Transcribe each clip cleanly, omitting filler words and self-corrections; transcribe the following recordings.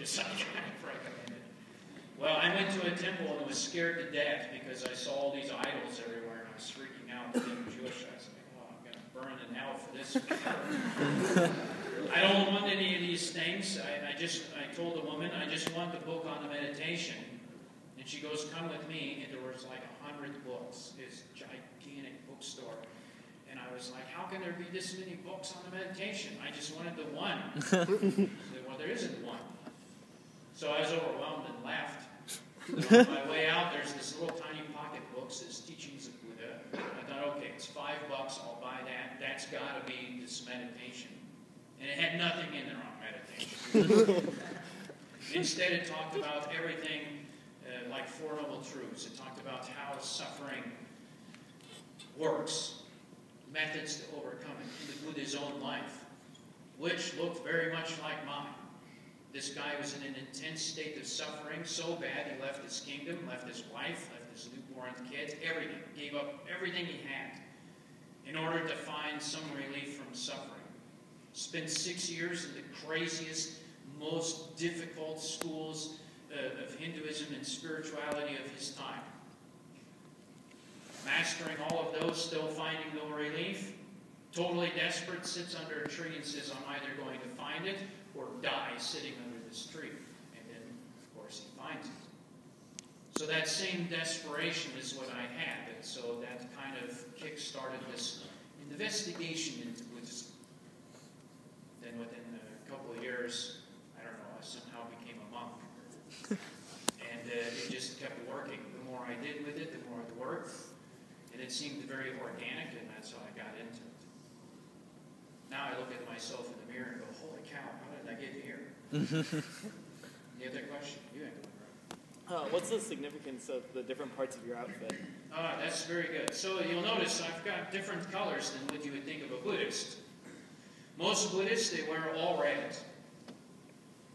as I kind of recommended. Well, I went to a temple and was scared to death because I saw all these idols everywhere and I was freaking out being Jewish. I was like, oh, I'm going to burn in hell for this. I don't want any of these things. I told the woman, I just want the book on the meditation. And she goes, come with me. And there was like 100 books. It's a gigantic bookstore. And I was like, how can there be this many books on the meditation? I just wanted the one. I said, well, there isn't one. So I was overwhelmed and left. And on my way out, there's this little tiny pocket book that says Teachings of Buddha. I thought, okay, it's $5. I'll buy that. That's got to be this meditation. And it had nothing in there on meditation. Instead, it talked about everything like Four Noble Truths. It talked about how suffering works, methods to overcome it in the Buddha's own life, which looked very much like mine. This guy was in an intense state of suffering, so bad he left his kingdom, left his wife, left his newborn kids, everything. Gave up everything he had in order to find some relief from suffering. Spent 6 years in the craziest, most difficult schools of Hinduism and spirituality of his time. Mastering all of those, still finding no relief. Totally desperate, sits under a tree and says, I'm either going to find it or die sitting under this tree. And then, of course, he finds it. So that same desperation is what I had. And so that kind of kick-started this investigation into Buddhism. Then within a couple of years, I don't know, I somehow became a monk. And it just kept working. The more I did with it, the more it worked. And it seemed very organic, and that's how I got into it. Now I look at myself in the mirror and go, holy cow, how did I get here? The other question? You had one, right? What's the significance of the different parts of your outfit? That's very good. So you'll notice I've got different colors than what you would think of a Buddhist. Most Buddhists, they wear all red.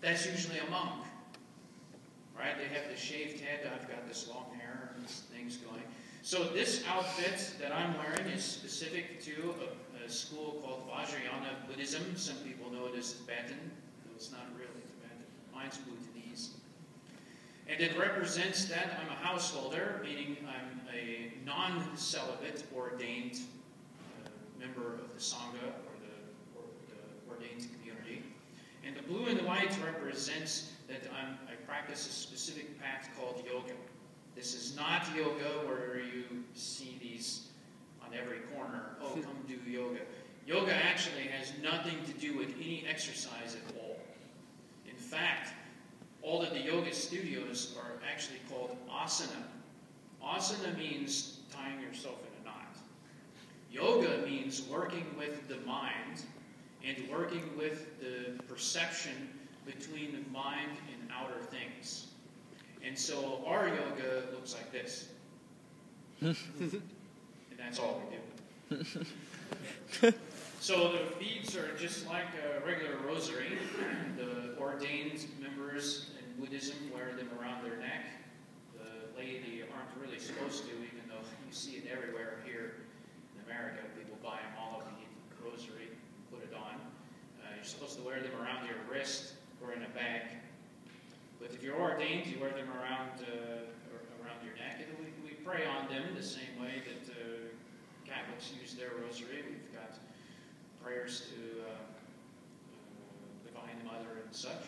That's usually a monk. Right? They have the shaved head. I've got this long hair and these things going. So this outfit that I'm wearing is specific to a school called Vajrayana Buddhism. Some people know it as Tibetan. No, it's not really Tibetan. Mine's Bhutanese. And it represents that I'm a householder, meaning I'm a non-celibate ordained member of the Sangha or the ordained community. And the blue and the white represents that I practice a specific path called yoga. This is not yoga where you see these on every corner. Oh, come do yoga. Yoga actually has nothing to do with any exercise at all. In fact, all of the yoga studios are actually called asana. Asana means tying yourself in a knot. Yoga means working with the mind and working with the perception between the mind and outer things. And so our yoga looks like this. And that's all we do. So the beads are just like a regular rosary. The ordained members in Buddhism wear them around their neck. The laity aren't really supposed to, even though you see it everywhere here in America. People buy them all of the rosary, put it on. You're supposed to wear them around your wrist or in a bag. But if you're ordained, you wear them around your neck. And we pray on them the same way that Catholics use their rosary. We've got prayers to Divine Mother and such.